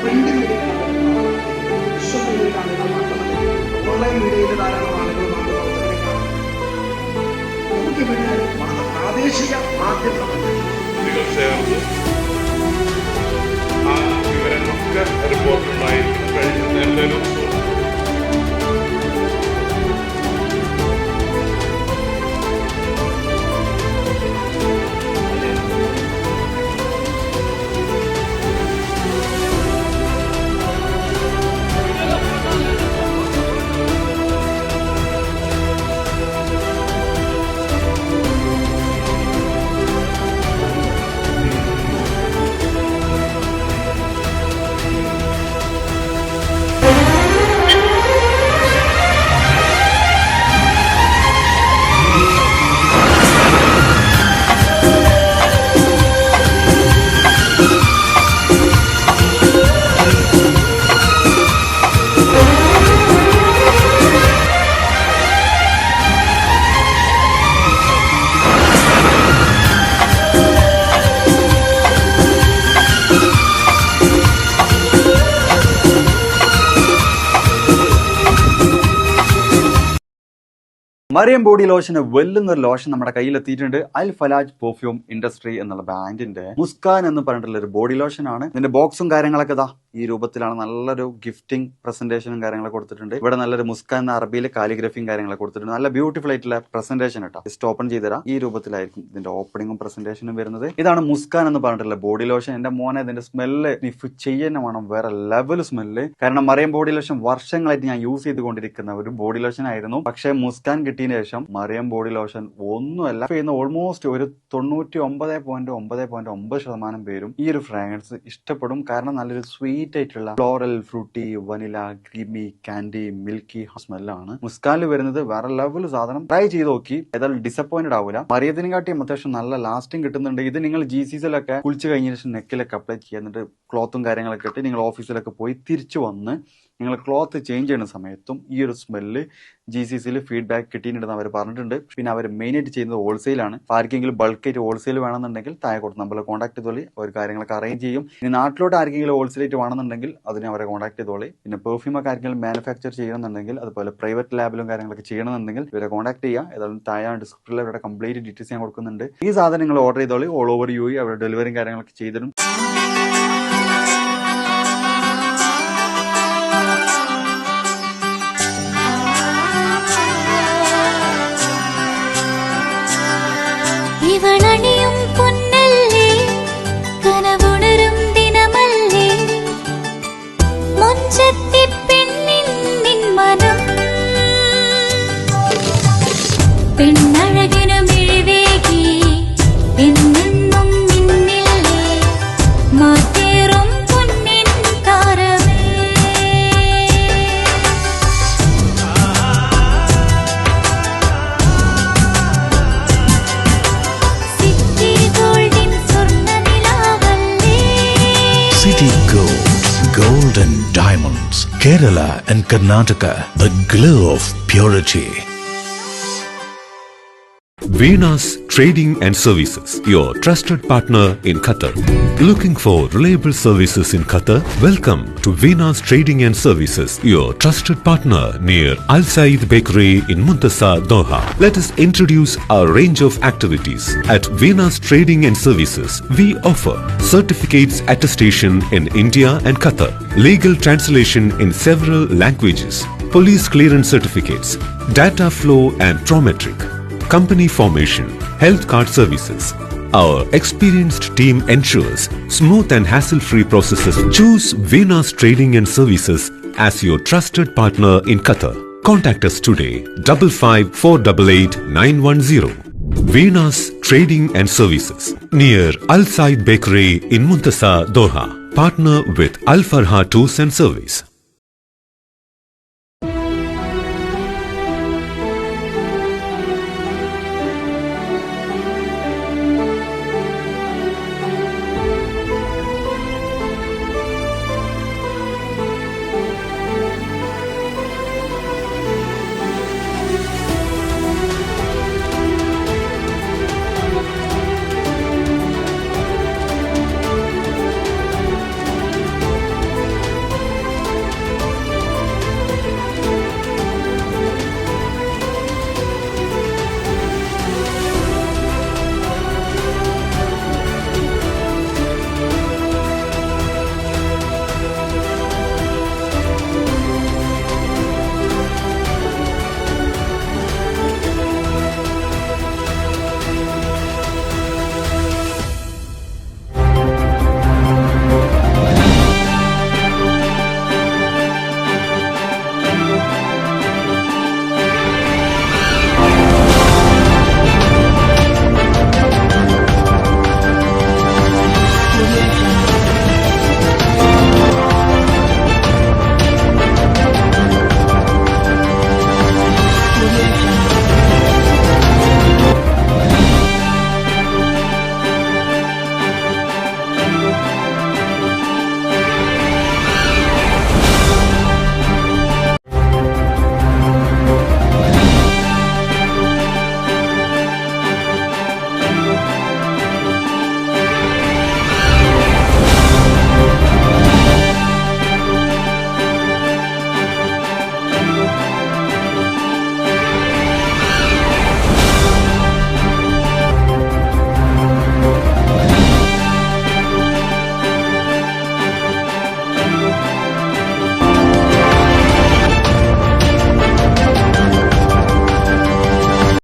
പ്രിന്റ് മീഡിയയിലാണ്, വിഷ്വൽ മീഡിയയിലാണ് മാത്രമല്ല ഓൺലൈൻ മീഡിയയിൽ ധാരാളം ആളുകൾ നമ്മുടെ പ്രവർത്തകരെ കാണുന്നു. നമുക്കിവിടെ പ്രാദേശിക മാധ്യമങ്ങൾ ചേർന്ന് ആ വിവരങ്ങളൊക്കെ റിപ്പോർട്ടുണ്ടായിരിക്കും. കഴിഞ്ഞ നേരത്തെ മറിയം ബോഡി ലോഷന് വെല്ലുന്നൊരു ലോഷൻ നമ്മുടെ കയ്യിൽ എത്തിയിട്ടുണ്ട്. അൽ ഫലാജ് പെർഫ്യൂം ഇൻഡസ്ട്രി എന്നുള്ള ബ്രാൻഡിന്റെ മുസ്കാൻ എന്ന് പറഞ്ഞിട്ടുള്ള ഒരു ബോഡി ലോഷൻ ആണ്. ഇതിന്റെ ബോക്സും കാര്യങ്ങളൊക്കെ ഇതാ ഈ രൂപത്തിലാണ്. നല്ലൊരു ഗിഫ്റ്റിംഗ് പ്രസന്റേഷനും കാര്യങ്ങളൊക്കെ കൊടുത്തിട്ടുണ്ട്. ഇവിടെ നല്ലൊരു മുസ്കാൻ എന്ന അറബിയിൽ കാലിഗ്രഫിയും കാര്യങ്ങളൊക്കെ കൊടുത്തിട്ടുണ്ട്. നല്ല ബ്യൂട്ടിഫുൾ ആയിട്ടുള്ള പ്രസന്റേഷൻ കേട്ടോ. ജസ്റ്റ് ഓപ്പൺ ചെയ്തുതരാം. ഈ രൂപത്തിലായിരിക്കും ഇതിന്റെ ഓപ്പണിങ്ങും പ്രസന്റേഷനും വരുന്നത്. ഇതാണ് മുസ്കാൻ എന്ന് പറഞ്ഞിട്ടുള്ള ബോഡി ലോഷൻ. എന്റെ മോനെ ഇതിന്റെ സ്മെല്ല് സ്നിഫ് ചെയ്യുന്ന വേണം, വേറെ ലെവൽ സ്മെല്ല്. കാരണം മറിയം ബോഡി ലോഷൻ വർഷങ്ങളായിട്ട് ഞാൻ യൂസ് ചെയ്തുകൊണ്ടിരിക്കുന്ന ഒരു ബോഡി ലോഷൻ ആയിരുന്നു. പക്ഷേ മുസ്കാൻ കിട്ടിയതിന് ശേഷം മറിയം ബോഡി ലോഷൻ ഒന്നുമല്ല ചെയ്യുന്ന ഓൾമോസ്റ്റ് ഒരു 99.9% പേരും ഈ ഒരു ഫ്രാഗ്രൻസ് ഇഷ്ടപ്പെടും. കാരണം നല്ലൊരു സ്വീറ്റ് ആയിട്ടുള്ള floral, fruity, vanilla, creamy, candy, milky സ്മെല്ലാണ് മുസ്കാനിൽ വരുന്നത്. വേറെ ലെവൽ സാധനം. ട്രൈ ചെയ്ത് നോക്കി, ഏതായാലും ഡിസപ്പോയിന്റഡ് ആവില്ല. മറിയത്തിനെ കാട്ടിയും അത്യാവശ്യം നല്ല ലാസ്റ്റിംഗ് കിട്ടുന്നുണ്ട്. ഇത് നിങ്ങൾ GCCയിലൊക്കെ കുളിച്ച് കഴിഞ്ഞ ശേഷം നെക്കിലൊക്കെ അപ്ലൈ ചെയ്യുന്നുണ്ട്. ക്ലോത്തും കാര്യങ്ങളൊക്കെ ഇട്ട് നിങ്ങൾ ഓഫീസിലൊക്കെ പോയി തിരിച്ചു വന്ന് നിങ്ങൾ ക്ലോത്ത് ചേഞ്ച് ചെയ്യുന്ന സമയത്തും ഈ ഒരു സ്മെല്ല് GCCയിൽ ഫീഡ്ബാക്ക് കിട്ടിയിട്ടുണ്ടെന്ന് അവർ പറഞ്ഞിട്ടുണ്ട്. പിന്നെ അവർ മെയിനായിട്ട് ചെയ്യുന്നത് ഹോൾസെയിലാണ്. ആർക്കെങ്കിലും ബൾക്കായിട്ട് ഹോൾസെയിൽ വേണമെന്നുണ്ടെങ്കിൽ താഴെ കൊടുത്ത് നമ്മളെ കോൺടാക്ട് ചെയ്തോളി. അവർ കാര്യങ്ങളൊക്കെ അറേഞ്ച് ചെയ്യും. ഇനി നാട്ടിലോട്ട് ആർക്കെങ്കിലും ഹോൾസെയിലായിട്ട് വേണമെന്നുണ്ടെങ്കിൽ അതിനെ അവരെ കോൺടാക്ട് ചെയ്തോളി. പിന്നെ പെർഫ്യൂം ഒക്കെ ആർക്കെങ്കിലും മാനുഫാക്ചർ ചെയ്യണമെന്നുണ്ടെങ്കിൽ, അതുപോലെ പ്രൈവറ്റ് ലാബിലും കാര്യങ്ങളൊക്കെ ചെയ്യണമെന്നുണ്ടെങ്കിൽ ഇവരെ കോൺടാക്ട് ചെയ്യുക. ഏതായാലും താഴെ ഡിസ്ക്രിപ്ഷനിൽ അവരുടെ കംപ്ലീറ്റ് ഡീറ്റെയിൽസ് ഞാൻ കൊടുക്കുന്നുണ്ട്. ഈ സാധനം നിങ്ങൾ ഓർഡർ ചെയ്തോളി. ഓൾ ഓവർ UAE അവരുടെ ഡെലിവറിയും കാര്യങ്ങളൊക്കെ ചെയ്തിടും. ഇവളണിയും പൊന്നല്ലേ, കനവുണരും ദിനമല്ലേ, മൊഞ്ചത്തി പെണ്ണിൻ നിൻ മനം, പെണ്ണഴകിനു മിഴിവേകി എന്നെന്നും നിന്നില്ലേ, മാറ്റേറും പൊന്നിൻ താരമേ. City Gold and Diamonds, Kerala and Karnataka, the glow of purity. Venus Trading and Services, your trusted partner in Qatar. Looking for reliable services in Qatar? Welcome to Venus Trading and Services, your trusted partner near Al Said Bakery in Muntasa, Doha. Let us introduce our range of activities. At Venus Trading and Services, we offer certificates attestation in India and Qatar, legal translation in several languages, police clearance certificates, data flow and prometric, company formation, health card services. Our experienced team ensures smooth and hassle-free processes. Choose Venus Trading and Services as your trusted partner in Qatar. Contact us today, 55488910. Venus Trading and Services, near Al Said Bakery in Muntasa, Doha. Partner with Al Farha Tours and Service.